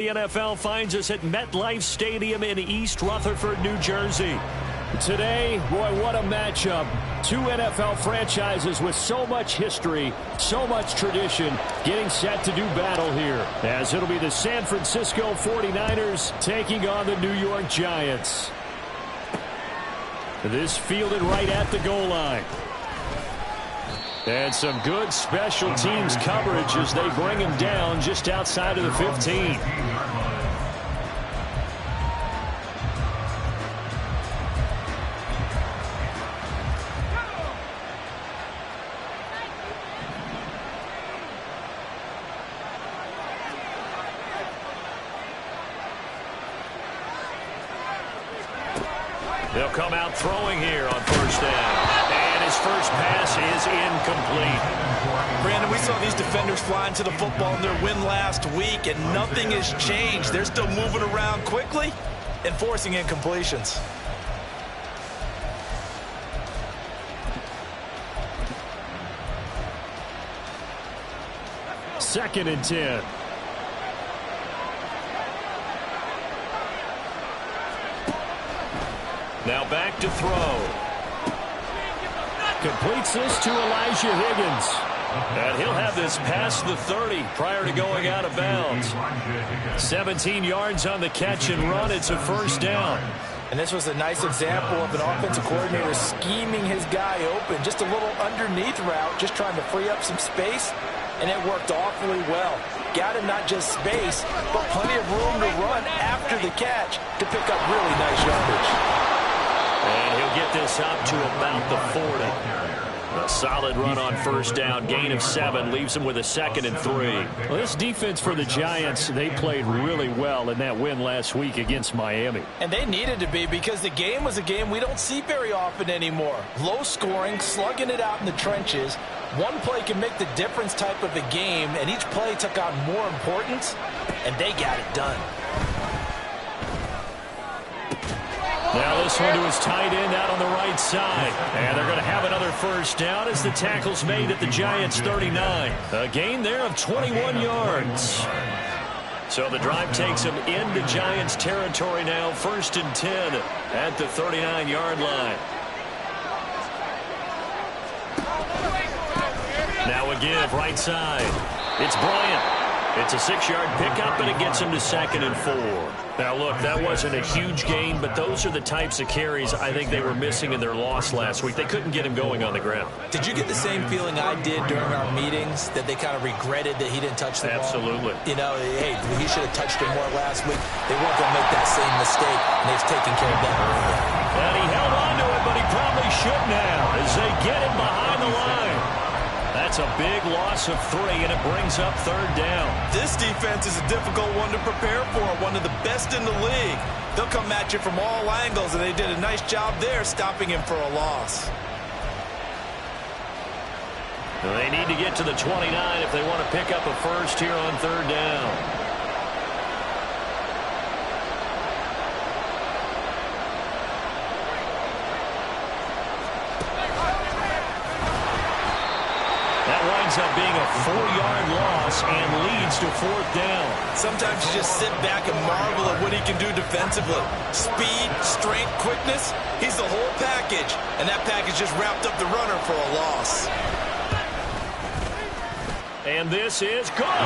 The NFL finds us at MetLife Stadium in East Rutherford, New Jersey. Today, boy, what a matchup. Two NFL franchises with so much history, so much tradition, getting set to do battle here. As it'll be the San Francisco 49ers taking on the New York Giants. This fielded right at the goal line. And some good special teams coverage as they bring him down just outside of the 15. They'll come out throwing here on first down. And his first pass is incomplete. Brandon, we saw these defenders flying to the football in their win last week, and nothing has changed. They're still moving around quickly and forcing incompletions. Second and 10. Now back to throw. Completes this to Elijah Higgins. And he'll have this past the 30 prior to going out of bounds. 17 yards on the catch and run. It's a first down. And this was a nice example of an offensive coordinator scheming his guy open. Just a little underneath route, just trying to free up some space. And it worked awfully well. Got him not just space, but plenty of room to run after the catch to pick up really nice yardage. And he'll get this up to about the 40. A solid run on first down. Gain of 7 leaves him with a 2nd and 3. Well, this defense for the Giants, they played really well in that win last week against Miami. And they needed to be, because the game was a game we don't see very often anymore. Low scoring, slugging it out in the trenches. One play can make the difference type of a game, and each play took on more importance, and they got it done. Now this one to his tight end out on the right side. And they're going to have another first down as the tackle's made at the Giants' 39. A gain there of 21 yards. So the drive takes them into Giants territory now. 1st and 10 at the 39-yard line. Now a give right side. It's Bryant. It's a 6-yard pickup, and it gets him to 2nd and 4. Now, look, that wasn't a huge gain, but those are the types of carries I think they were missing in their loss last week. They couldn't get him going on the ground. Did you get the same feeling I did during our meetings, that they kind of regretted that he didn't touch the ball? Absolutely. You know, hey, he should have touched it more last week. They weren't going to make that same mistake, and they've taken care of that early. And he held on to it, but he probably shouldn't have as they get him behind the line. That's a big loss of 3, and it brings up 3rd down. This defense is a difficult one to prepare for, one of the best in the league. They'll come at you from all angles, and they did a nice job there stopping him for a loss. They need to get to the 29 if they want to pick up a first here on 3rd down. Up being a 4-yard loss and leads to 4th down. Sometimes you just sit back and marvel at what he can do defensively. Speed, strength, quickness, he's the whole package. And that package just wrapped up the runner for a loss. And this is good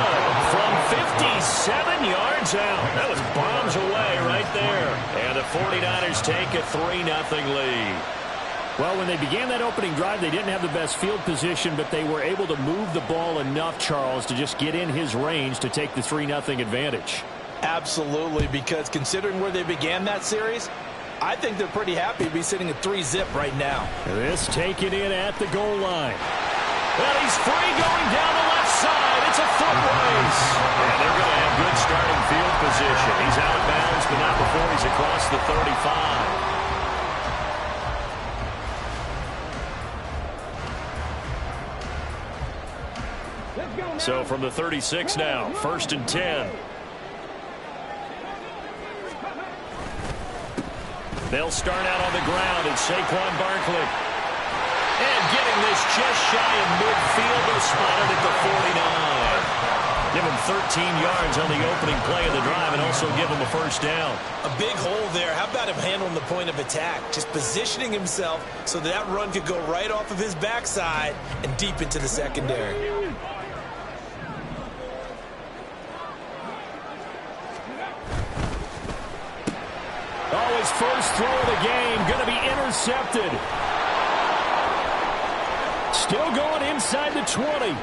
from 57 yards out. That was bombs away right there. And the 49ers take a 3-0 lead. Well, when they began that opening drive, they didn't have the best field position, but they were able to move the ball enough, Charles, to just get in his range to take the 3-0 advantage. Absolutely, because considering where they began that series, I think they're pretty happy to be sitting at 3-zip right now. This taken in at the goal line. Well, he's free going down the left side. It's a foot race. And they're going to have good starting field position. He's out of bounds, but not before he's across the 35. So from the 36 now, 1st and 10. They'll start out on the ground, and Saquon Barkley. And getting this just shy of midfield, they'll spot it at the 49. Give him 13 yards on the opening play of the drive and also give him a first down. A big hole there. How about him handling the point of attack? Just positioning himself so that run could go right off of his backside and deep into the secondary. Oh, his first throw of the game going to be intercepted. Still going inside the 20.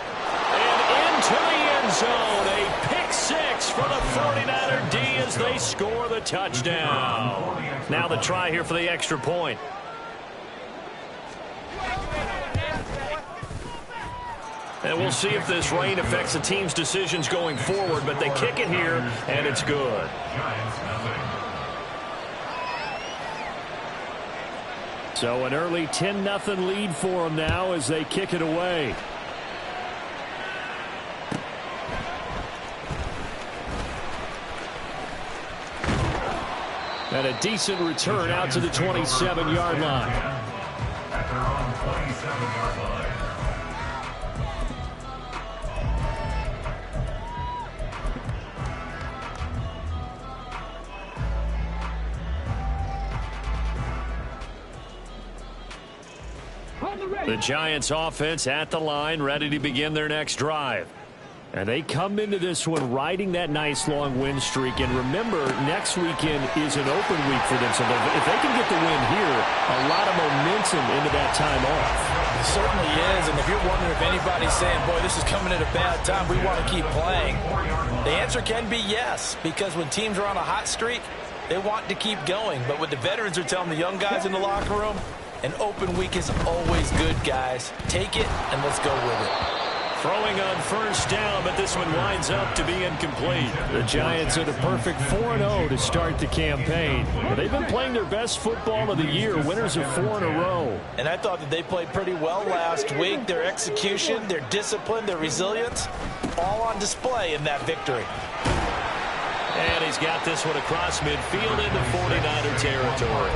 And into the end zone. A pick six for the 49er D as they score the touchdown. Now the try here for the extra point. And we'll see if this rain affects the team's decisions going forward, but they kick it here, and it's good. So an early 10-0 lead for them now as they kick it away. And a decent return out to the 27-yard line. At their own 27-yard line. The Giants offense at the line, ready to begin their next drive. And they come into this one riding that nice long win streak. And remember, next weekend is an open week for them. So if they can get the win here, a lot of momentum into that time off. It certainly is. And if you're wondering if anybody's saying, boy, this is coming at a bad time, we want to keep playing, the answer can be yes. Because when teams are on a hot streak, they want to keep going. But what the veterans are telling the young guys in the locker room, an open week is always good, guys. Take it, and let's go with it. Throwing on first down, but this one winds up to be incomplete. The Giants are the perfect 4-0 to start the campaign. They've been playing their best football of the year, winners of 4 in a row. And I thought that they played pretty well last week. Their execution, their discipline, their resilience, all on display in that victory. And he's got this one across midfield into 49er territory.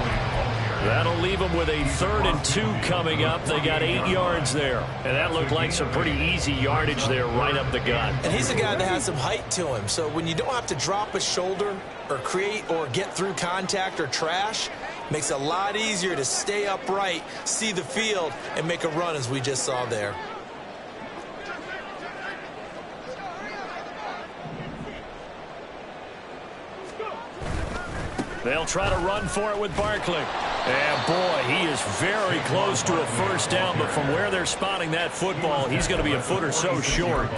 That'll leave them with a 3rd and 2 coming up. They got 8 yards there. And that looked like some pretty easy yardage there right up the gut. And he's a guy that has some height to him. So when you don't have to drop a shoulder or create or get through contact or trash, makes it a lot easier to stay upright, see the field, and make a run as we just saw there. They'll try to run for it with Barkley. And, boy, he is very close to a first down, but from where they're spotting that football, he's going to be a foot or so short.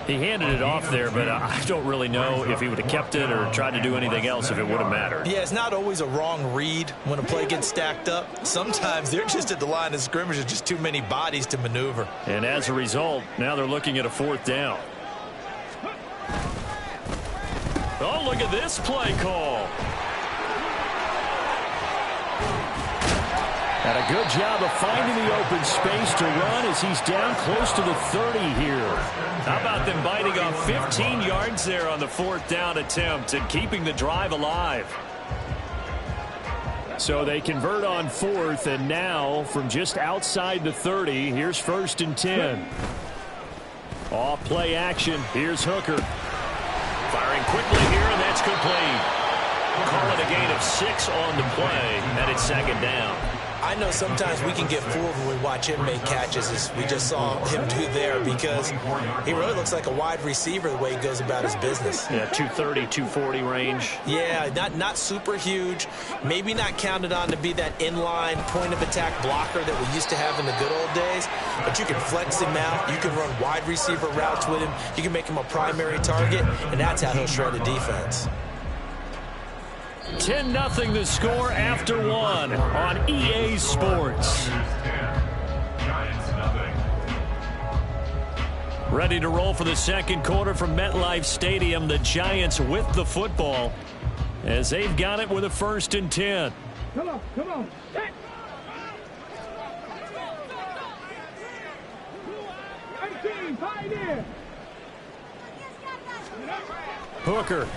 He handed it off there, but I don't really know if he would have kept it or tried to do anything else if it would have mattered. Yeah, it's not always a wrong read when a play gets stacked up. Sometimes they're just at the line of scrimmage. There's just too many bodies to maneuver. And as a result, now they're looking at a 4th down. Oh, look at this play call. And a good job of finding the open space to run as he's down close to the 30 here. How about them biting off 15 yards there on the 4th down attempt and keeping the drive alive? So they convert on 4th, and now from just outside the 30, here's 1st and 10. Off play action. Here's Hooker. Firing quickly here, and that's complete. Call it a gain of 6 on the play, and it's 2nd down. I know sometimes we can get fooled when we watch him make catches, as we just saw him do there, because he really looks like a wide receiver the way he goes about his business. Yeah, 230, 240 range. Yeah, not super huge. Maybe not counted on to be that inline point-of-attack blocker that we used to have in the good old days, but you can flex him out. You can run wide receiver routes with him. You can make him a primary target, and that's how he'll shred a defense. 10-0 the score after 1 on EA Sports. Ready to roll for the second quarter from MetLife Stadium. The Giants with the football as they've got it with a 1st and 10. Come on, come on. Hey. Hooker.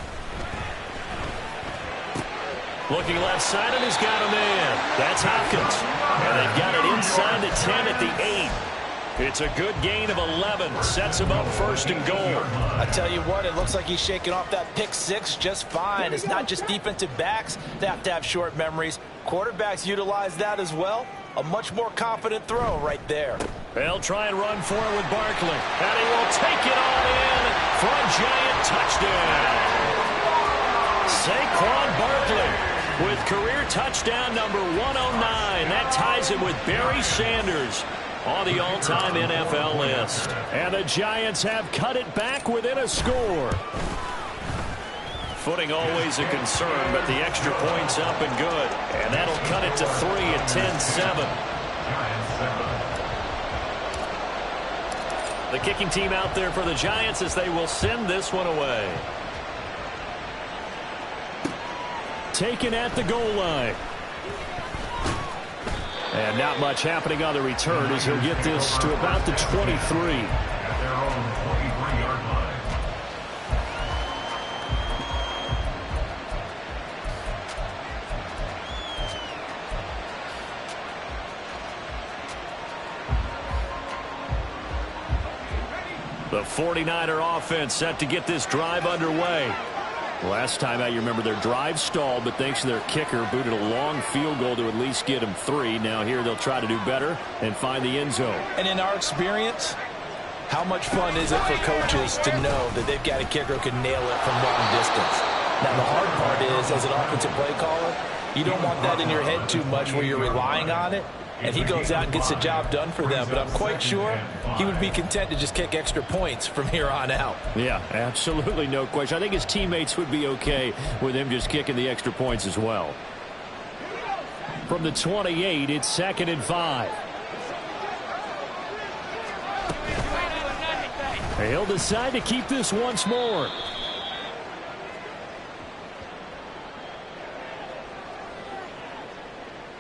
Looking left side, and he's got him in. That's Hopkins. And they've got it inside the 10 at the 8. It's a good gain of 11. Sets him up first and goal. I tell you what, it looks like he's shaking off that pick six just fine. It's not just defensive backs that have to have short memories. Quarterbacks utilize that as well. A much more confident throw right there. They'll try and run for it with Barkley. And he will take it all in for a giant touchdown. Saquon Barkley with career touchdown number 109. That ties him with Barry Sanders on the all-time NFL list. And the Giants have cut it back within a score. Footing always a concern, but the extra point's up and good. And that'll cut it to 3 at 10-7. The kicking team out there for the Giants as they will send this one away. Taken at the goal line. And not much happening on the return as he'll get this to about the 23. At their own 23-yard line. The 49er offense set to get this drive underway. Last time out, you remember their drive stalled, but thanks to their kicker, booted a long field goal to at least get them 3. Now here they'll try to do better and find the end zone. And in our experience, how much fun is it for coaches to know that they've got a kicker who can nail it from long distance? Now the hard part is, as an offensive play caller, you don't want that in your head too much where you're relying on it. And he goes out and gets the job done for them. But I'm quite sure he would be content to just kick extra points from here on out. Yeah, absolutely no question. I think his teammates would be okay with him just kicking the extra points as well. From the 28, it's 2nd and 5. He'll decide to keep this once more.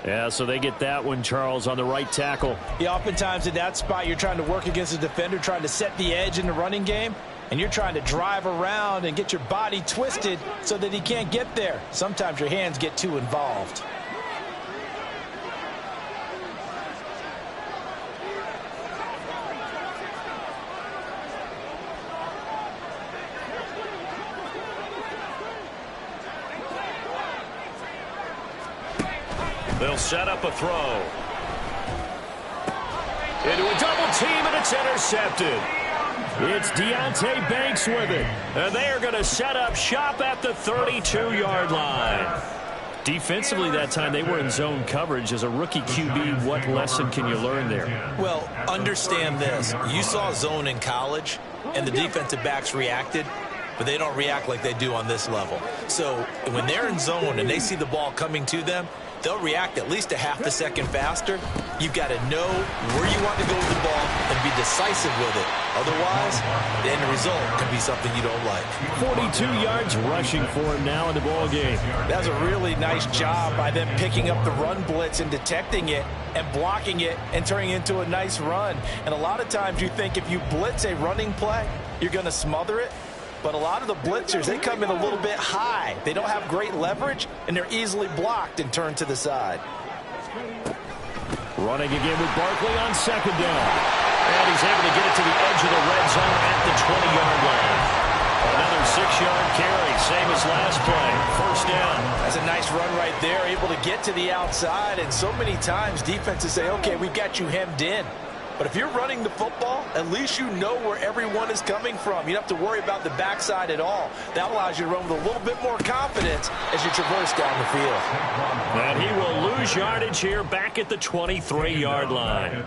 Yeah, so they get that one, Charles, on the right tackle. Yeah, oftentimes in that spot, you're trying to work against a defender, trying to set the edge in the running game, and you're trying to drive around and get your body twisted so that he can't get there. Sometimes your hands get too involved. They'll set up a throw. Into a double team, and it's intercepted. It's Deonte Banks with it. And they are going to set up shop at the 32-yard line. Defensively that time, they were in zone coverage. As a rookie QB, what lesson can you learn there? Well, understand this. You saw zone in college, and the defensive backs reacted, but they don't react like they do on this level. So when they're in zone and they see the ball coming to them, they'll react at least a half a second faster. You've got to know where you want to go with the ball and be decisive with it. Otherwise, the end result can be something you don't like. 42 yards rushing for him now in the ball game. That's a really nice job by them picking up the run blitz and detecting it and blocking it and turning it into a nice run. And a lot of times you think if you blitz a running play, you're going to smother it. But a lot of the blitzers, they come in a little bit high. They don't have great leverage, and they're easily blocked and turned to the side. Running again with Barkley on 2nd down. And he's able to get it to the edge of the red zone at the 20-yard line. Another 6-yard carry, same as last play. 1st down. That's a nice run right there, able to get to the outside. And so many times defenses say, okay, we got you hemmed in. But if you're running the football, at least you know where everyone is coming from. You don't have to worry about the backside at all. That allows you to run with a little bit more confidence as you traverse down the field. And he will lose yardage here back at the 23-yard line.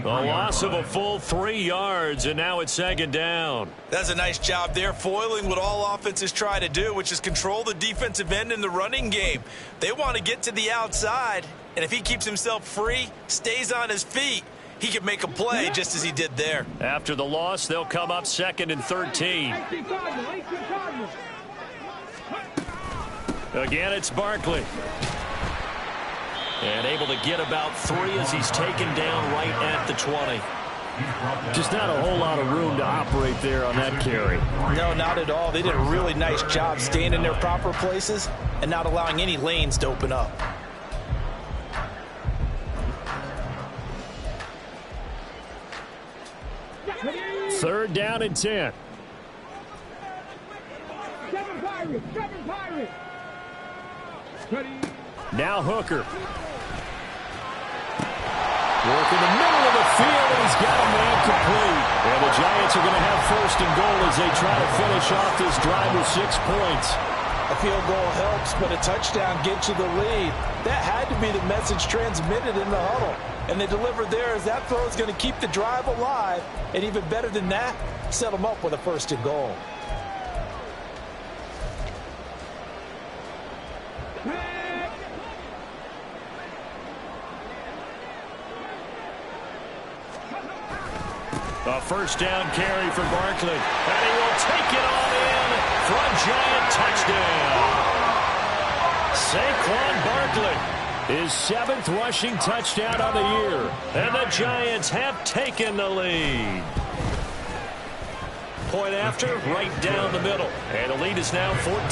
The loss of a full 3 yards, and now it's 2nd down. That's a nice job there, foiling what all offenses try to do, which is control the defensive end in the running game. They want to get to the outside, and if he keeps himself free, stays on his feet, he can make a play just as he did there. After the loss, they'll come up 2nd and 13. Again, it's Barkley. And able to get about 3 as he's taken down right at the 20. Just not a whole lot of room to operate there on that carry. No, not at all. They did a really nice job staying in their proper places and not allowing any lanes to open up. 3rd down and 10. Seven Pirates. Ready. Now Hooker. Work in the middle of the field, and he's got a man complete. And the Giants are going to have 1st and goal as they try to finish off this drive with 6 points. A field goal helps, but a touchdown gets you the lead. That had to be the message transmitted in the huddle. And they delivered there as that throw is going to keep the drive alive. And even better than that, set them up with a 1st and goal. A 1st down carry for Barkley. And he will take it on in for a Giant touchdown. Saquon Barkley, his 7th rushing touchdown on the year. And the Giants have taken the lead. Point after, right down the middle. And the lead is now 14-10.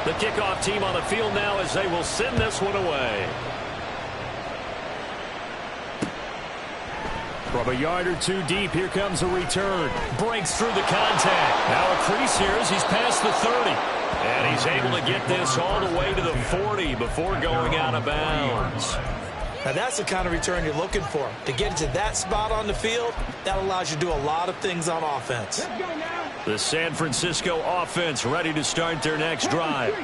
The kickoff team on the field now as they will send this one away. From a yard or 2 deep, here comes a return. Breaks through the contact. Now a crease here as he's past the 30. And he's able to get this all the way to the 40 before going out of bounds. Now that's the kind of return you're looking for. To get into that spot on the field, that allows you to do a lot of things on offense. Let's go now. The San Francisco offense ready to start their next drive.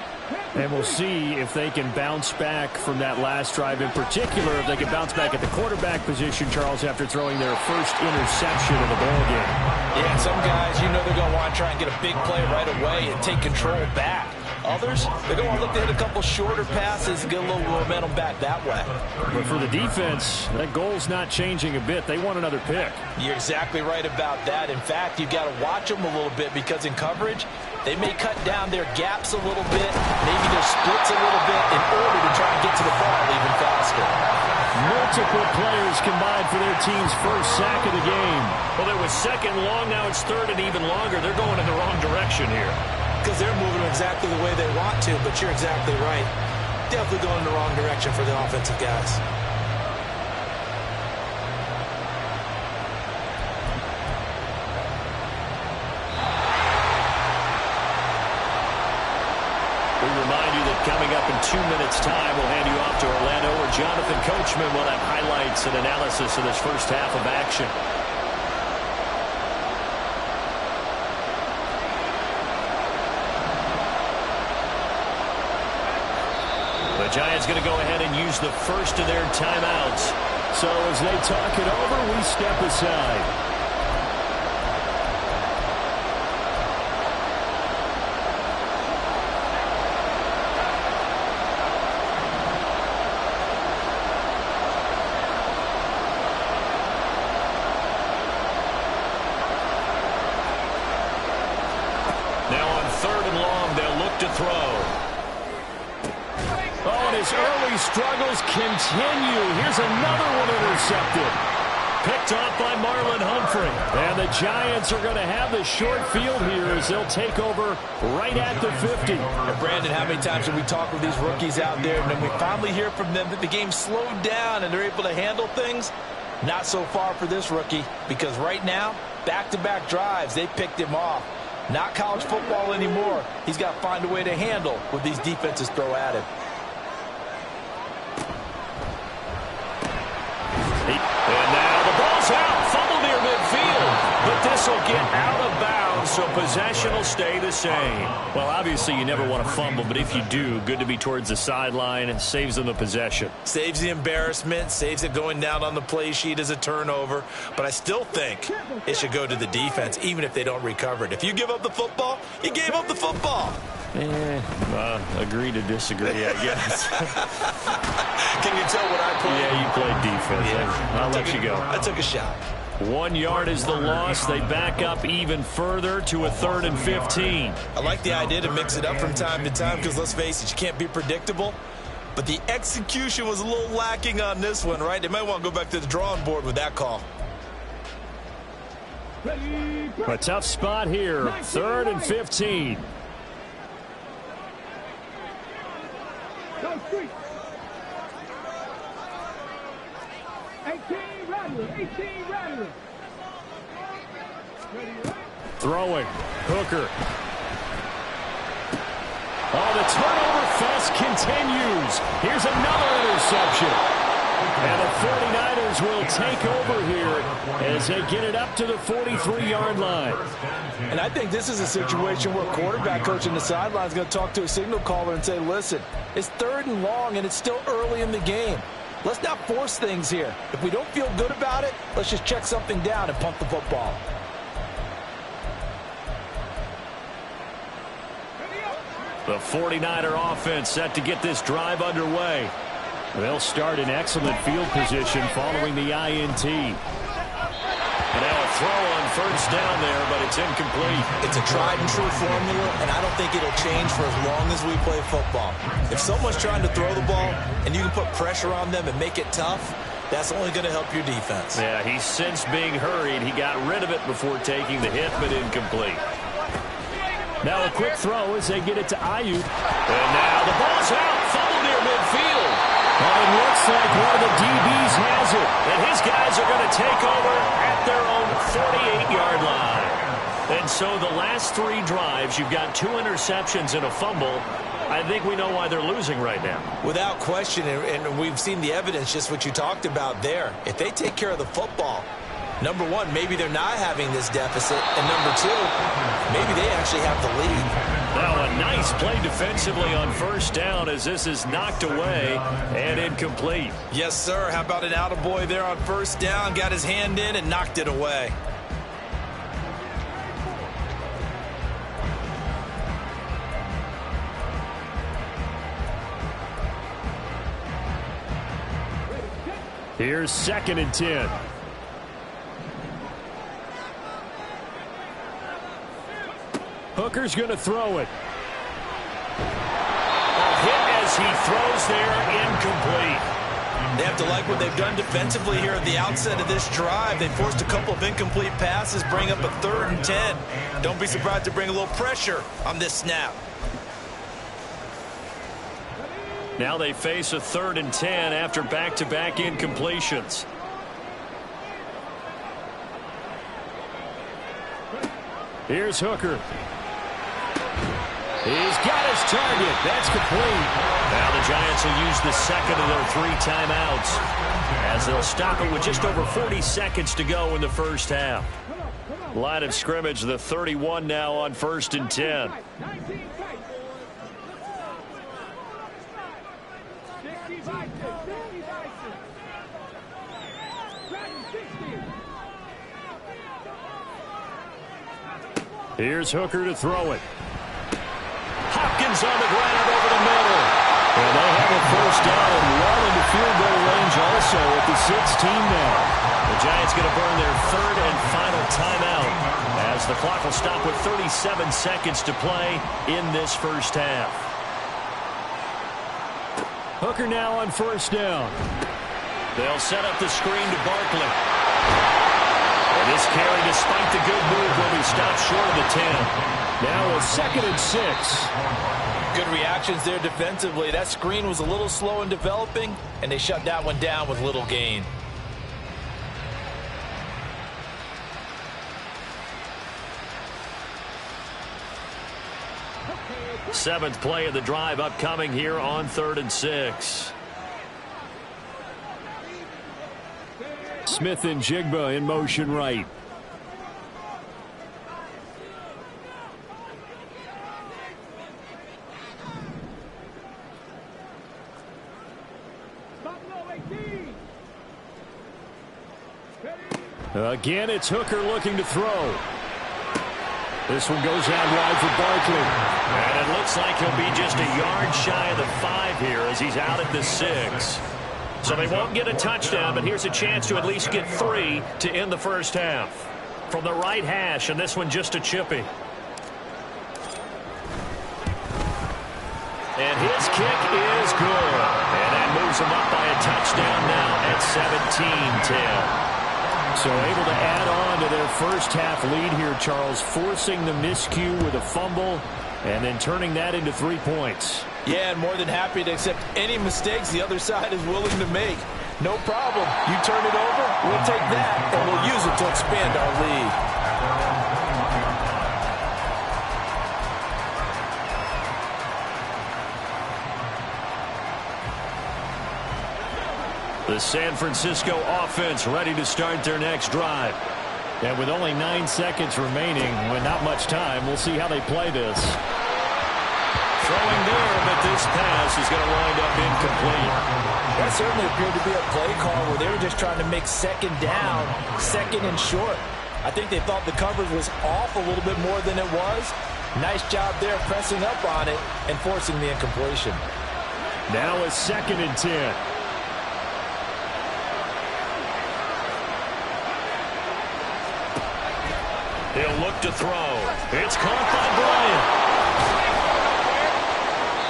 And we'll see if they can bounce back from that last drive. In particular, if they can bounce back at the quarterback position, Charles, after throwing their first interception of the ballgame. Yeah, some guys, you know they're going to want to try and get a big play right away and take control back. Others, they're going to look to hit a couple shorter passes and get a little momentum back that way. But for the defense, that goal's not changing a bit. They want another pick. You're exactly right about that. In fact, you've got to watch them a little bit because in coverage, they may cut down their gaps a little bit, maybe their splits a little bit in order to try and get to the ball even faster. Multiple players combined for their team's first sack of the game. Well, there was 2nd long, now it's 3rd and even longer. They're going in the wrong direction here. Because they're moving exactly the way they want to, but you're exactly right. Definitely going in the wrong direction for the offensive guys. We remind you that coming up in 2 minutes' time, we'll hand you off to Orlando, where Jonathan Coachman will have highlights and analysis of this first half of action. The Giants going to go ahead and use the first of their timeouts. So as they talk it over, we step aside. Now on 3rd and long, they'll look to throw. Oh, and his early struggles continue. Here's another one intercepted. Picked off by Marlon Humphrey. And the Giants are going to have the short field here as they'll take over right at the 50. And Brandon, how many times have we talked with these rookies out there, and then we finally hear from them that the game slowed down and they're able to handle things? Not so far for this rookie, because right now, back-to-back drives, they picked him off. Not college football anymore. He's got to find a way to handle what these defenses throw at him. And now the ball's out. Fumble near midfield. But this will get out of bounds, so possession will stay the same. Well, obviously you never want to fumble, but if you do, good to be towards the sideline. It saves them the possession. Saves the embarrassment, saves it going down on the play sheet as a turnover. But I still think it should go to the defense, even if they don't recover it. If you give up the football, you gave up the football. Agree to disagree, I guess. Can you tell what I played? Yeah, you played defense. Yeah. I'll let you go. I took a shot. 1 yard is the loss. They back up even further to a 3rd and 15. I like the idea to mix it up from time to time because, let's face it, you can't be predictable. But the execution was a little lacking on this one, right? They might want to go back to the drawing board with that call. A tough spot here. 3rd and 15. Throwing. Hooker. Oh, the turnover fest continues. Here's another interception. And the 49ers will take over here as they get it up to the 43-yard line. And I think this is a situation where quarterback coach in the sideline is going to talk to a signal caller and say, listen, it's 3rd and long and it's still early in the game. Let's not force things here. If we don't feel good about it, let's just check something down and punt the football. The 49er offense set to get this drive underway. They'll start in excellent field position following the INT. And now a throw on 1st down there, but it's incomplete. It's a tried and true formula, and I don't think it'll change for as long as we play football. If someone's trying to throw the ball and you can put pressure on them and make it tough, that's only going to help your defense. Yeah, he sensed being hurried. He got rid of it before taking the hit, but incomplete. Now a quick throw as they get it to Ayuk. And now the ball's out. Fumble near midfield. Well, it looks like one of the DBs has it. And his guys are going to take over at their own 48-yard line. And so the last 3 drives, you've got 2 interceptions and a fumble. I think we know why they're losing right now. Without question, and we've seen the evidence, just what you talked about there. If they take care of the football, number 1, maybe they're not having this deficit. And number 2, maybe they actually have the lead. Now a nice play defensively on 1st down as this is knocked away and incomplete. Yes, sir. How about an attaboy there on 1st down? Got his hand in and knocked it away. Here's 2nd and 10. Hooker's going to throw it. A hit as he throws there, incomplete. They have to like what they've done defensively here at the outset of this drive. They forced a couple of incomplete passes, bring up a 3rd and 10. Don't be surprised to bring a little pressure on this snap. Now they face a 3rd and 10 after back-to-back incompletions. Here's Hooker. He's got his target. That's complete. Now the Giants will use the 2nd of their 3 timeouts as they'll stop it with just over 40 seconds to go in the 1st half. Line of scrimmage, the 31 now on 1st and 10. Here's Hooker to throw it. Hopkins on the ground over the middle. And they have a 1st down well into field goal range also at the 16 now. The Giants going to burn their 3rd and final timeout as the clock will stop with 37 seconds to play in this 1st half. Hooker now on 1st down. They'll set up the screen to Barkley. And this carry, despite the good move, will be stopped short of the 10. Now a 2nd and 6. Good reactions there defensively. That screen was a little slow in developing, and they shut that one down with little gain. Seventh play of the drive upcoming here on 3rd and 6. Smith and Jigba in motion right. Again, it's Hooker looking to throw. This one goes out wide for Barkley. And it looks like he'll be just a yard shy of the 5 here as he's out at the 6. So they won't get a touchdown, but here's a chance to at least get 3 to end the 1st half. From the right hash, and this one just a chippy. And his kick is good. And that moves him up by a touchdown now at 17-10. So able to add on to their 1st half lead here, Charles, forcing the miscue with a fumble and then turning that into 3 points. Yeah, and more than happy to accept any mistakes the other side is willing to make. No problem. You turn it over, we'll take that, and we'll use it to expand our lead. The San Francisco offense ready to start their next drive. And with only 9 seconds remaining, with not much time, we'll see how they play this. Throwing there, but this pass is going to wind up incomplete. That certainly appeared to be a play call where they were just trying to make second down, second and short. I think they thought the coverage was off a little bit more than it was. Nice job there pressing up on it and forcing the incompletion. Now a 2nd and 10. He'll look to throw. It's caught by Bryant.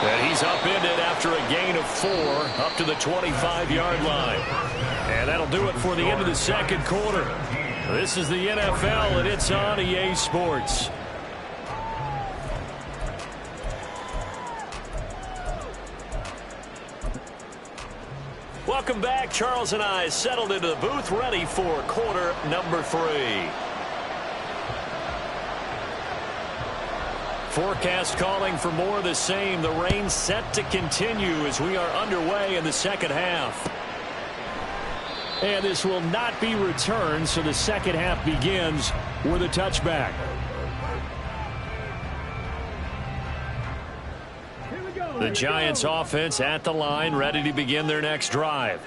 And he's upended after a gain of 4 up to the 25-yard line. And that'll do it for the end of the second quarter. This is the NFL, and it's on EA Sports. Welcome back. Charles and I settled into the booth, ready for quarter number 3. Forecast calling for more of the same. The rain set to continue as we are underway in the second half. And this will not be returned, so the second half begins with a touchback. The Giants offense at the line, ready to begin their next drive.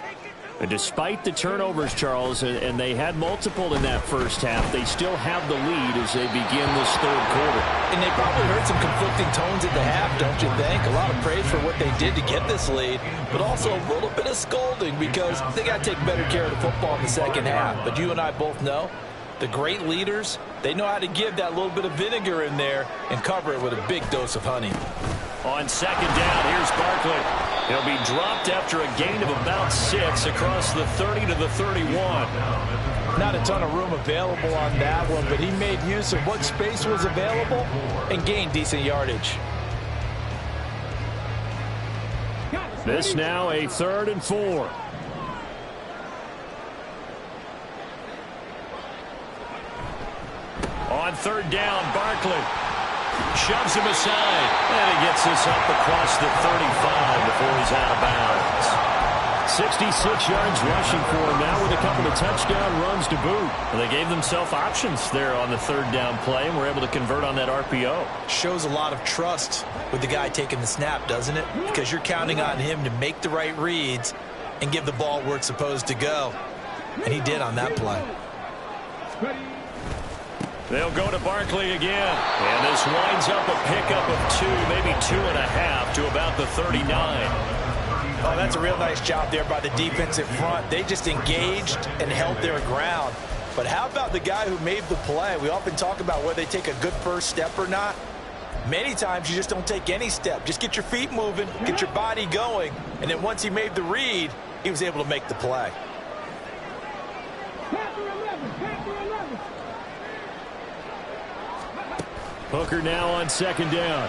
And despite the turnovers, Charles, and they had multiple in that first half, they still have the lead as they begin this third quarter. And they probably heard some conflicting tones at the half, don't you think? A lot of praise for what they did to get this lead, but also a little bit of scolding because they got to take better care of the football in the second half. But you and I both know the great leaders, they know how to give that little bit of vinegar in there and cover it with a big dose of honey. On second down, here's Barkley. He'll be dropped after a gain of about 6 across the 30 to the 31. Not a ton of room available on that one, but he made use of what space was available and gained decent yardage. This now a 3rd and 4. On 3rd down, Barkley shoves him aside, and he gets this up across the 35 before he's out of bounds. 66 yards rushing for him now with a couple of touchdown runs to boot. And they gave themselves options there on the 3rd down play and were able to convert on that RPO. Shows a lot of trust with the guy taking the snap, doesn't it? Because you're counting on him to make the right reads and give the ball where it's supposed to go. And he did on that play. They'll go to Barkley again. And this winds up a pickup of 2, maybe 2.5 to about the 39. Oh, that's a real nice job there by the defensive front. They just engaged and held their ground. But how about the guy who made the play? We often talk about whether they take a good first step or not. Many times you just don't take any step. Just get your feet moving, get your body going, and then once he made the read, he was able to make the play. Hooker now on 2nd down.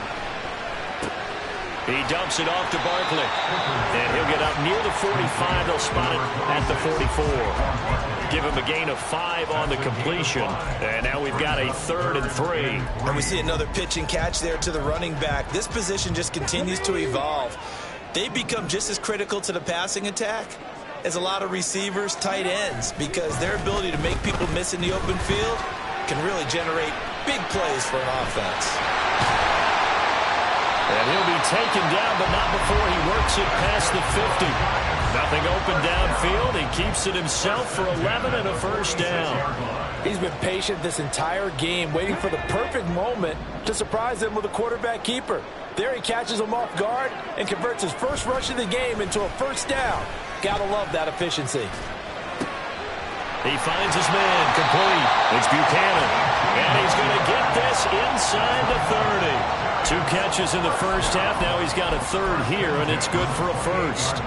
He dumps it off to Barkley. And he'll get up near the 45. They'll spot it at the 44. Give him a gain of 5 on the completion. And now we've got a 3rd and 3. And we see another pitch and catch there to the running back. This position just continues to evolve. They become just as critical to the passing attack as a lot of receivers, tight ends, because their ability to make people miss in the open field can really generate big plays for an offense. And he'll be taken down, but not before he works it past the 50. Nothing open downfield. He keeps it himself for 11 and a first down. He's been patient this entire game, waiting for the perfect moment to surprise them with a quarterback keeper. There he catches him off guard and converts his first rush of the game into a first down. Gotta love that efficiency. He finds his man, complete. It's Buchanan. And he's going to get this inside the 30. 2 catches in the first half. Now he's got a 3rd here, and it's good for a first.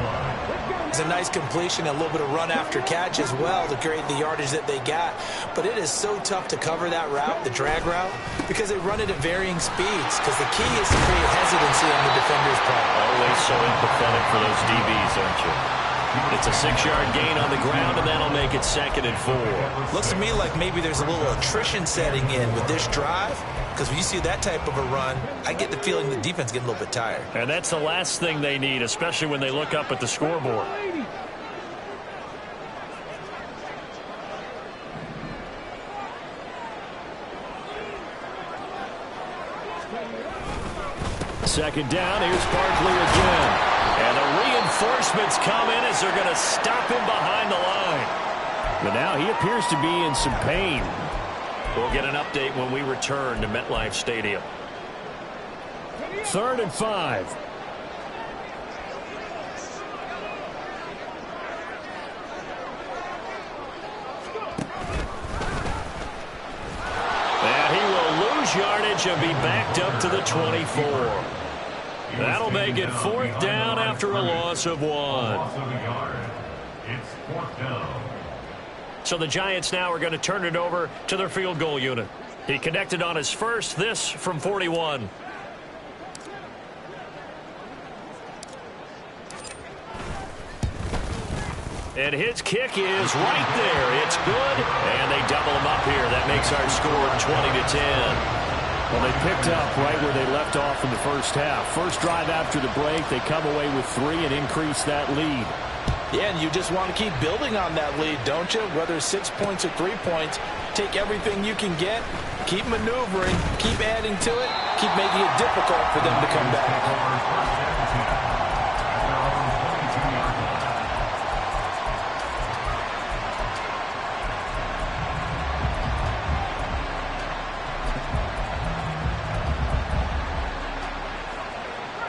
It's a nice completion, a little bit of run after catch as well to create the yardage that they got. But it is so tough to cover that route, the drag route, because they run it at varying speeds. Because the key is to create hesitancy on the defender's part. Always so empathetic for those DBs, aren't you? It's a 6-yard gain on the ground, and that'll make it 2nd and 4. Looks to me like maybe there's a little attrition setting in with this drive, because when you see that type of a run, I get the feeling the defense getting a little bit tired. And that's the last thing they need, especially when they look up at the scoreboard. Second down, here's Barkley again. And the reinforcements come in as they're going to stop him behind the line. But now he appears to be in some pain. We'll get an update when we return to MetLife Stadium. 3rd and 5. And he will lose yardage and be backed up to the 24. That'll make it 4th down after a loss of 1. It's 4th down. So the Giants now are going to turn it over to their field goal unit. He connected on his first, this from 41. And his kick is right there. It's good, and they double him up here. That makes our score 20-10. Well, they picked up right where they left off in the first half. First drive after the break, they come away with 3 and increase that lead. Yeah, and you just want to keep building on that lead, don't you? Whether it's 6 points or 3 points, take everything you can get, keep maneuvering, keep adding to it, keep making it difficult for them to come back.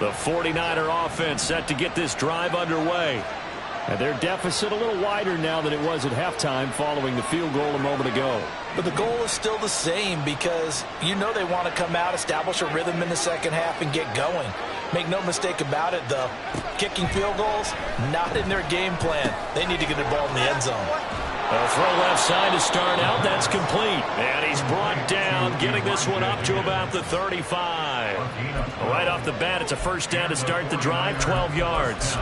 The 49er offense set to get this drive underway. And their deficit a little wider now than it was at halftime following the field goal a moment ago. But the goal is still the same because you know they want to come out, establish a rhythm in the second half, and get going. Make no mistake about it, though. Kicking field goals, not in their game plan. They need to get the ball in the end zone. A throw left side to start out. That's complete. And he's brought down, getting this one up to about the 35. Right off the bat, it's a first down to start the drive, 12 yards.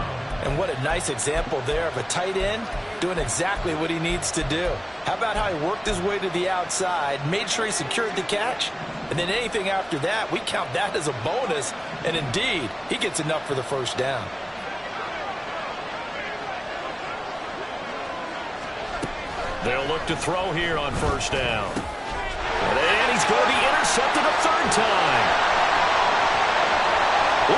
And what a nice example there of a tight end doing exactly what he needs to do. How about how he worked his way to the outside, made sure he secured the catch, and then anything after that, we count that as a bonus. And indeed, he gets enough for the first down. They'll look to throw here on first down. And he's going to be intercepted a third time.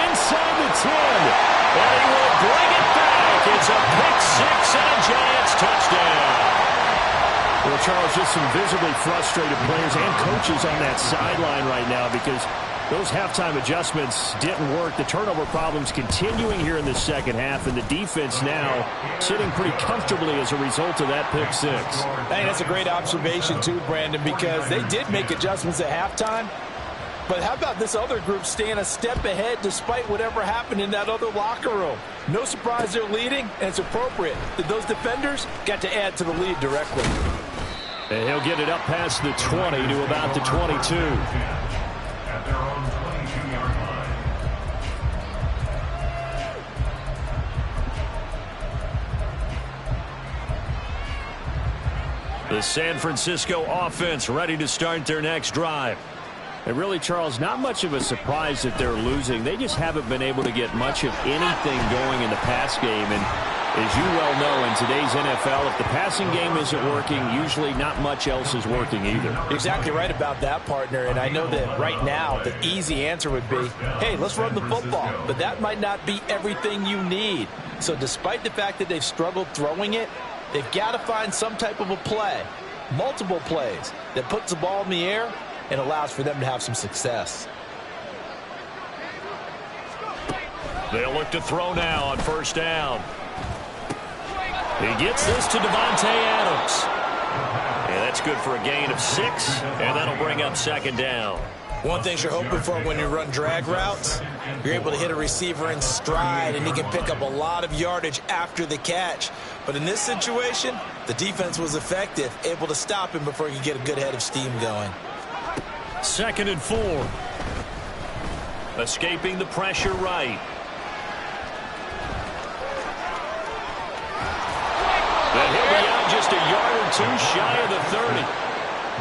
Inside the 10. And he will bring it back. It's a pick-6 and a Giants touchdown. Well, Charles, just some visibly frustrated players and coaches on that sideline right now because those halftime adjustments didn't work. The turnover problems continuing here in the second half, and the defense now sitting pretty comfortably as a result of that pick-6. I think that's a great observation too, Brandon, because they did make adjustments at halftime. But how about this other group staying a step ahead despite whatever happened in that other locker room? No surprise they're leading, and it's appropriate that those defenders got to add to the lead directly. And he'll get it up past the 20 to about the 22. At their own 22-yard line. The San Francisco offense ready to start their next drive. And really, Charles, not much of a surprise that they're losing. They just haven't been able to get much of anything going in the pass game. And as you well know, in today's NFL, if the passing game isn't working, usually not much else is working either. Exactly right about that, partner. And I know that right now the easy answer would be, hey, let's run the football. But that might not be everything you need. So despite the fact that they've struggled throwing it, they've got to find some type of a play, multiple plays, that puts the ball in the air and allows for them to have some success. They'll look to throw now on first down. He gets this to Devontae Adams. And that's good for a gain of 6, and that'll bring up second down. One thing you're hoping for when you run drag routes, you're able to hit a receiver in stride, and he can pick up a lot of yardage after the catch. But in this situation, the defense was effective, able to stop him before he could get a good head of steam going. 2nd and 4. Escaping the pressure right. And he'll be out just a yard or two shy of the 30.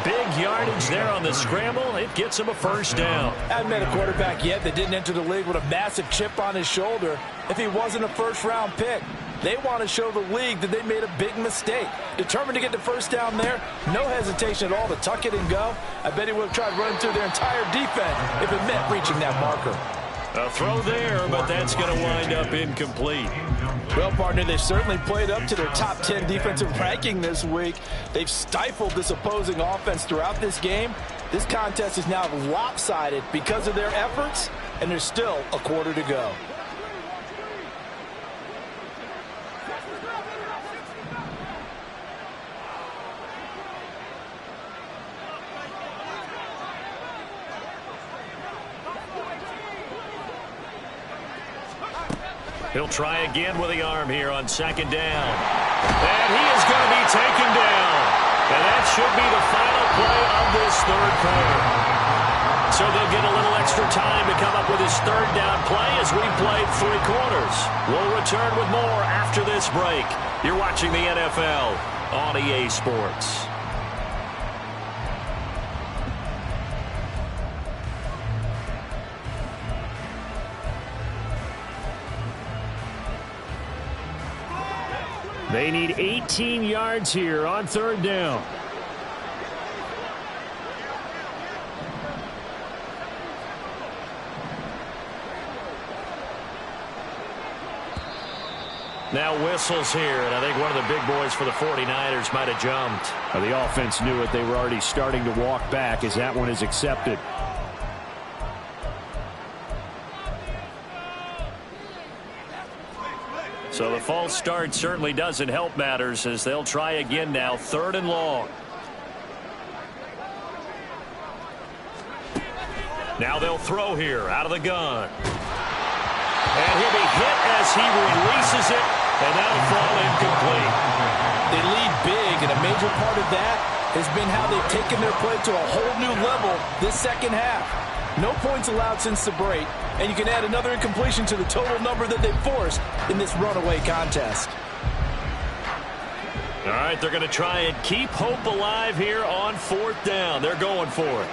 Big yardage there on the scramble. It gets him a first down. I haven't met a quarterback yet that didn't enter the league with a massive chip on his shoulder if he wasn't a first-round pick. They want to show the league that they made a big mistake. Determined to get the first down there. No hesitation at all to tuck it and go. I bet he would have tried running through their entire defense if it meant reaching that marker. A throw there, but that's going to wind up incomplete. Well, partner, they've certainly played up to their top 10 defensive ranking this week. They've stifled this opposing offense throughout this game. This contest is now lopsided because of their efforts, and there's still a quarter to go. He'll try again with the arm here on second down. And he is going to be taken down. And that should be the final play of this third quarter. So they'll get a little extra time to come up with his third down play as we played 3 quarters. We'll return with more after this break. You're watching the NFL on EA Sports. They need 18 yards here on third down. Now whistles here, and I think one of the big boys for the 49ers might have jumped. The offense knew it. They were already starting to walk back as that one is accepted. So the false start certainly doesn't help matters as they'll try again now, 3rd and long. Now they'll throw here out of the gun. And he'll be hit as he releases it, and that'll fall incomplete. They lead big, and a major part of that has been how they've taken their play to a whole new level this second half. No points allowed since the break, and you can add another incompletion to the total number that they've forced in this runaway contest. All right, they're going to try and keep hope alive here on 4th down. They're going for it.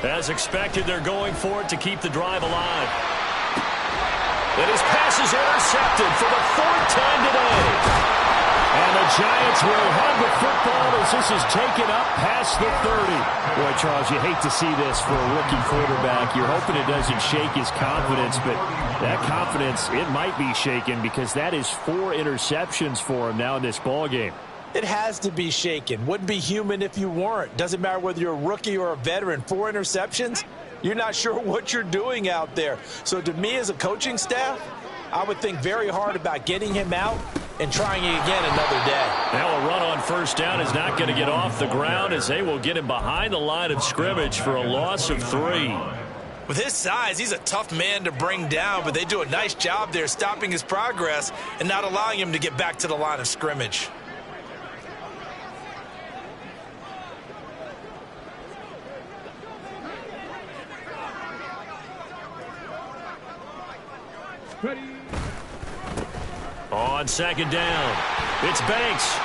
As expected, they're going for it to keep the drive alive. And his pass is intercepted for the 4th time today. And the Giants will have the football as this is taken up past the 30. Boy, Charles, you hate to see this for a rookie quarterback. You're hoping it doesn't shake his confidence, but that confidence, it might be shaken because that is 4 interceptions for him now in this ballgame. It has to be shaken. Wouldn't be human if you weren't. Doesn't matter whether you're a rookie or a veteran. 4 interceptions, you're not sure what you're doing out there. So to me as a coaching staff, I would think very hard about getting him out and trying it again another day. Now a run on 1st down is not going to get off the ground as they will get him behind the line of scrimmage for a loss of 3. With his size, he's a tough man to bring down, but they do a nice job there stopping his progress and not allowing him to get back to the line of scrimmage. Ready. On 2nd down, it's Banks.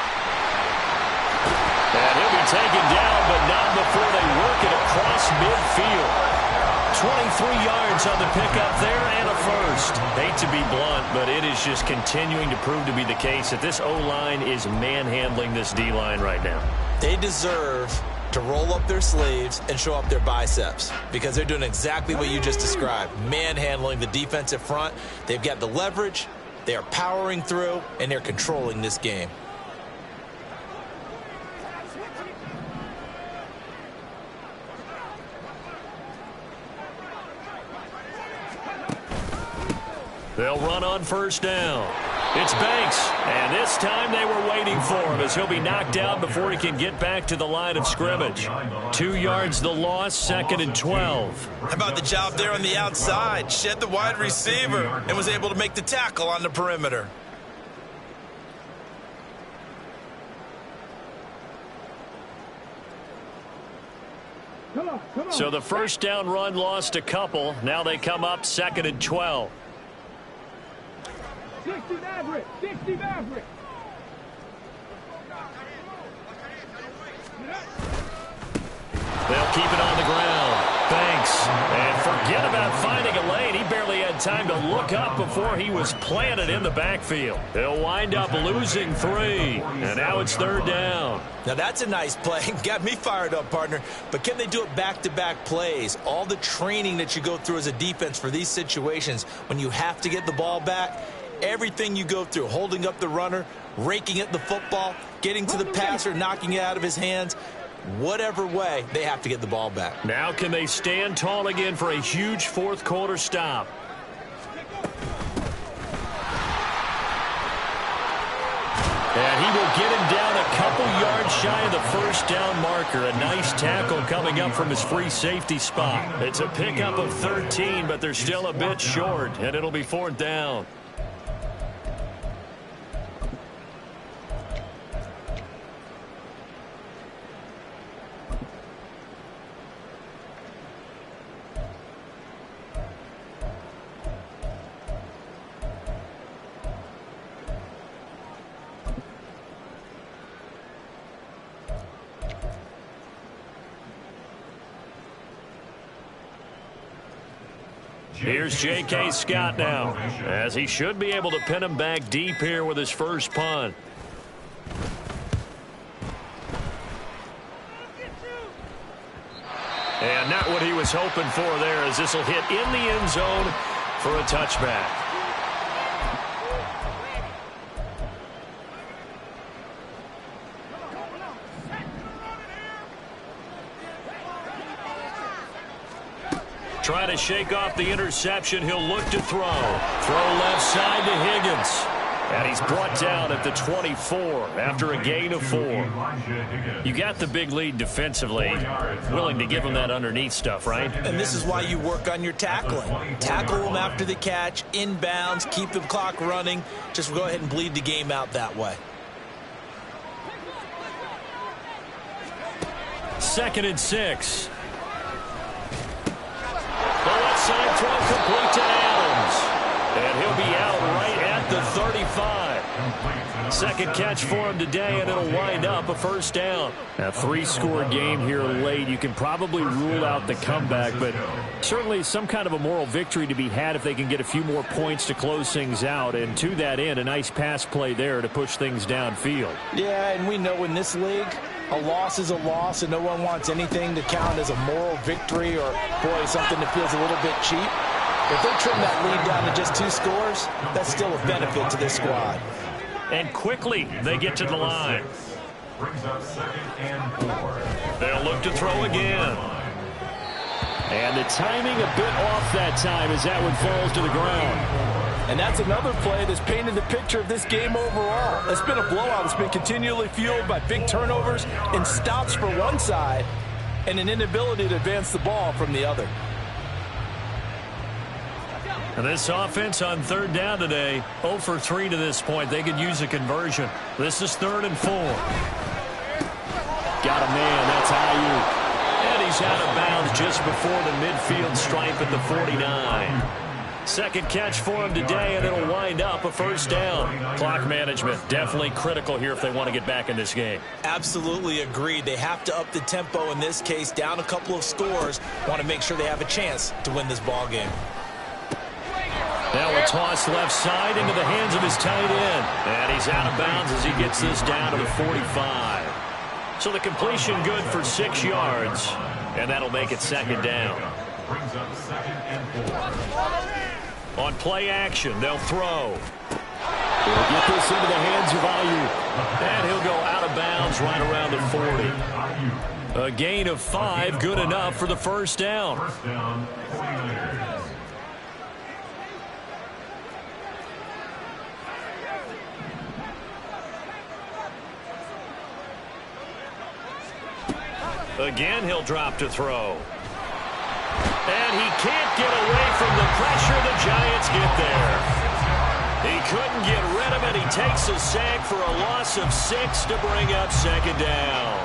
And he'll be taken down, but not before they work it across midfield. 23 yards on the pickup there and a first. Hate to be blunt, but it is just continuing to prove to be the case that this O-line is manhandling this D-line right now. They deserve to roll up their sleeves and show up their biceps because they're doing exactly what you just described, manhandling the defensive front. They've got the leverage, they are powering through, and they're controlling this game. They'll run on 1st down. It's Banks, and this time they were waiting for him as he'll be knocked down before he can get back to the line of scrimmage. 2 yards the loss, 2nd and 12. How about the job there on the outside? Shed the wide receiver and was able to make the tackle on the perimeter. Come on, come on. So the 1st down run lost a couple. Now they come up 2nd and 12. 60 Maverick, 60 Maverick. They'll keep it on the ground. Thanks. And forget about finding a lane. He barely had time to look up before he was planted in the backfield. They'll wind up losing 3. And now it's 3rd down. Now that's a nice play. Got me fired up, partner. But can they do it back-to-back plays? All the training that you go through as a defense for these situations, when you have to get the ball back, everything you go through, holding up the runner, raking at the football, getting to the passer, knocking it out of his hands, whatever way, they have to get the ball back. Now can they stand tall again for a huge 4th quarter stop? And he will get him down a couple yards shy of the 1st down marker. A nice tackle coming up from his free safety spot. It's a pickup of 13, but they're still a bit short, and it'll be 4th down. Here's J.K. Scott now, as he should be able to pin him back deep here with his first punt. And not what he was hoping for there, as this will hit in the end zone for a touchback. Trying to shake off the interception. He'll look to throw. Throw left side to Higgins. And he's brought down at the 24 after a gain of 4. You got the big lead defensively. Willing to give him that underneath stuff, right? And this is why you work on your tackling. Tackle them after the catch, inbounds, keep the clock running. Just go ahead and bleed the game out that way. 2nd and 6. The left side throw complete to Adams. And he'll be out right at the 35. 2nd catch for him today, and it'll wind up a 1st down. A 3-score game here late. You can probably rule out the comeback, but certainly some kind of a moral victory to be had if they can get a few more points to close things out. And to that end, a nice pass play there to push things downfield. Yeah, and we know in this league, a loss is a loss, and no one wants anything to count as a moral victory or, boy, something that feels a little bit cheap. If they trim that lead down to just 2 scores, that's still a benefit to this squad. And quickly, they get to the line. Brings up 2nd and 4. They'll look to throw again. And the timing a bit off that time as that one falls to the ground. And that's another play that's painted the picture of this game overall. It's been a blowout. It's been continually fueled by big turnovers and stops for one side and an inability to advance the ball from the other. And this offense on 3rd down today, 0 for 3 to this point. They could use a conversion. This is 3rd and 4. Got a man. That's Ayuk. And he's out of bounds just before the midfield stripe at the 49. 2nd catch for him today, and it'll wind up a 1st down. Clock management definitely critical here if they want to get back in this game. Absolutely agreed. They have to up the tempo in this case, down a couple of scores. Want to make sure they have a chance to win this ball game. Now a toss left side into the hands of his tight end. And he's out of bounds as he gets this down to the 45. So the completion good for 6 yards. And that'll make it 2nd down. Brings up 2nd and 4. On play action, they'll throw. He'll get this into the hands of Ayuk. And he'll go out of bounds right around the 40. A gain of 5, good enough for the 1st down. 1st down, 49ers. Again, he'll drop to throw. And he can't get away from the pressure. The Giants get there. He couldn't get rid of it. He takes a sack for a loss of 6 to bring up 2nd down.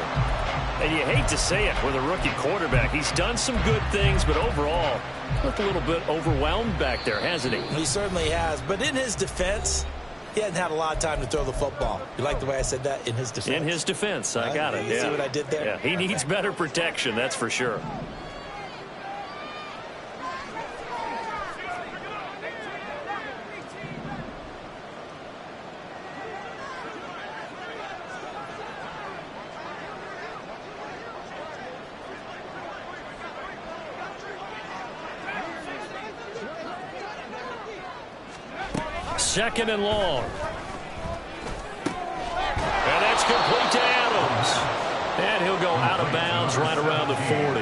And you hate to say it with a rookie quarterback. He's done some good things, but overall, looked a little bit overwhelmed back there, hasn't he? He certainly has. But in his defense, He hasn't had a lot of time to throw the football. You like the way I said that? In his defense? In his defense. I got it. You see what I did there? Yeah, he needs better protection, that's for sure. Second and long. And that's complete to Adams. And he'll go out of bounds right around the 40.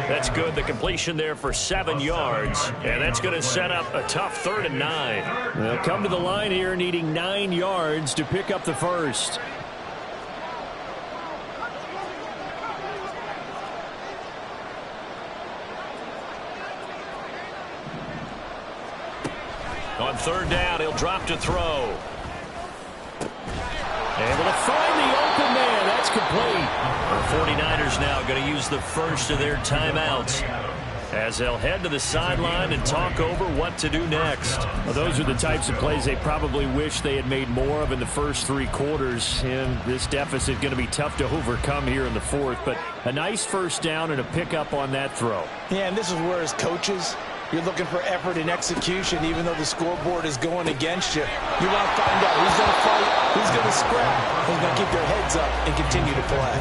That's good. The completion there for 7 yards. And that's going to set up a tough 3rd and 9. They'll come to the line here needing 9 yards to pick up the first. On 3rd down, he'll drop to throw. Able to find the open man. That's complete. The 49ers now going to use the first of their timeouts as they'll head to the sideline and talk over what to do next. Well, those are the types of plays they probably wish they had made more of in the first 3 quarters. And this deficit going to be tough to overcome here in the 4th. But a nice first down and a pickup on that throw. Yeah, and this is where as coaches, you're looking for effort and execution, even though the scoreboard is going against you. You want to find out who's going to fight, who's going to scrap, who's going to keep their heads up and continue to play.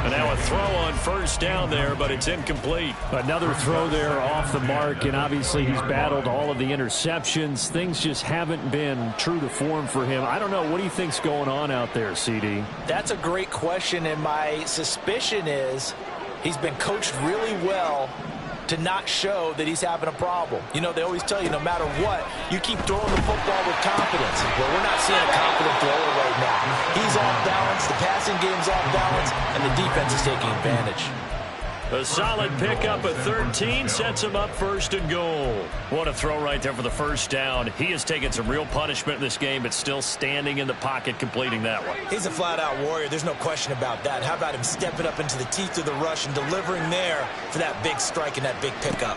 And now a throw on 1st down there, but it's incomplete. Another throw there off the mark, and obviously he's battled all of the interceptions. Things just haven't been true to form for him. I don't know. What do you think's going on out there, CD? That's a great question, and my suspicion is he's been coached really well to not show that he's having a problem. You know, they always tell you no matter what, you keep throwing the football with confidence. Well, we're not seeing a confident thrower right now. He's off balance, the passing game's off balance, and the defense is taking advantage. A solid pickup at 13 sets him up 1st and goal. What a throw right there for the 1st down. He has taken some real punishment in this game, but still standing in the pocket completing that one. He's a flat-out warrior. There's no question about that. How about him stepping up into the teeth of the rush and delivering there for that big strike and that big pickup?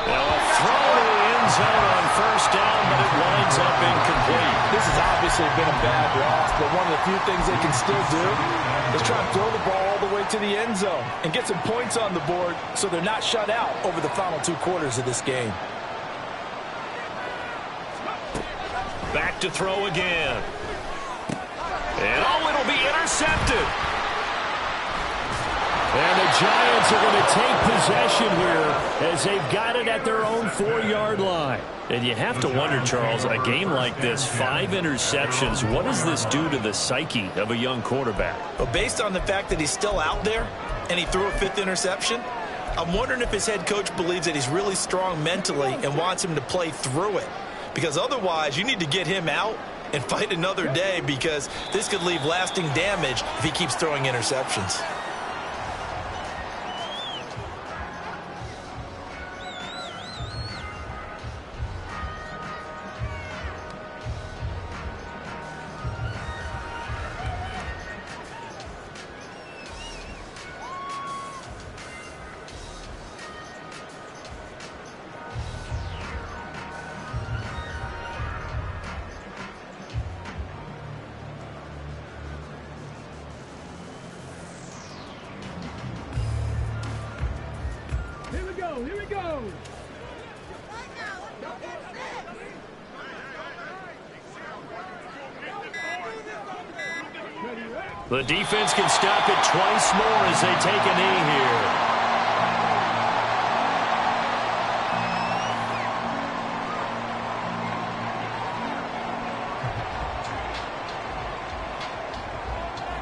Now a throw to the end zone on 1st down, but it winds up incomplete. This has obviously been a bad loss, but one of the few things they can still do is try to throw the ball all the way to the end zone and get some points on the board so they're not shut out over the final 2 quarters of this game. Back to throw again. And oh, it'll be intercepted. And the Giants are going to take possession here as they've got it at their own 4-yard line. And you have to wonder, Charles, a game like this, 5 interceptions, what does this do to the psyche of a young quarterback? Well, based on the fact that he's still out there and he threw a 5th interception, I'm wondering if his head coach believes that he's really strong mentally and wants him to play through it. Because otherwise, you need to get him out and fight another day, because this could leave lasting damage if he keeps throwing interceptions. Here we go. The defense can stop it twice more as they take a knee here.